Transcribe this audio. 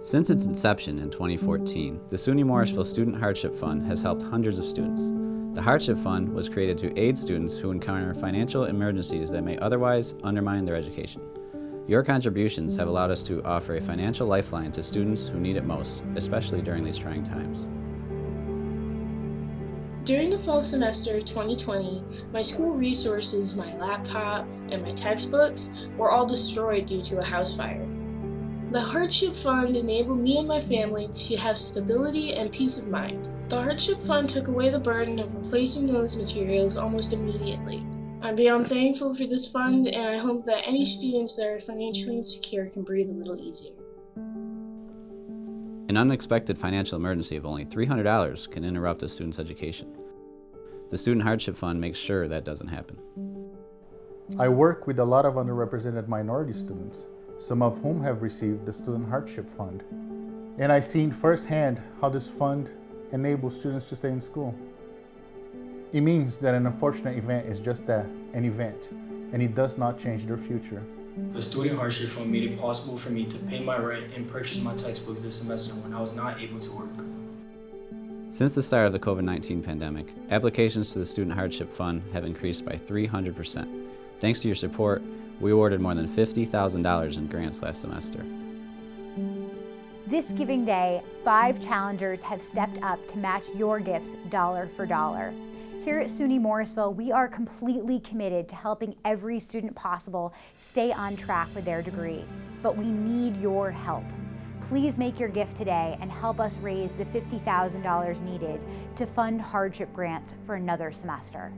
Since its inception in 2014, the SUNY Morrisville Student Hardship Fund has helped hundreds of students. The Hardship Fund was created to aid students who encounter financial emergencies that may otherwise undermine their education. Your contributions have allowed us to offer a financial lifeline to students who need it most, especially during these trying times. During the fall semester of 2020, my school resources, my laptop, and my textbooks were all destroyed due to a house fire. The Hardship Fund enabled me and my family to have stability and peace of mind. The Hardship Fund took away the burden of replacing those materials almost immediately. I'm beyond thankful for this fund, and I hope that any students that are financially insecure can breathe a little easier. An unexpected financial emergency of only $300 can interrupt a student's education. The Student Hardship Fund makes sure that doesn't happen. I work with a lot of underrepresented minority students, some of whom have received the Student Hardship Fund. And I've seen firsthand how this fund enables students to stay in school. It means that an unfortunate event is just that, an event, and it does not change their future. The Student Hardship Fund made it possible for me to pay my rent and purchase my textbooks this semester when I was not able to work. Since the start of the COVID-19 pandemic, applications to the Student Hardship Fund have increased by 300%. Thanks to your support, we awarded more than $50,000 in grants last semester. This Giving Day, 5 challengers have stepped up to match your gifts dollar for dollar. Here at SUNY Morrisville, we are completely committed to helping every student possible stay on track with their degree. But we need your help. Please make your gift today and help us raise the $50,000 needed to fund hardship grants for another semester.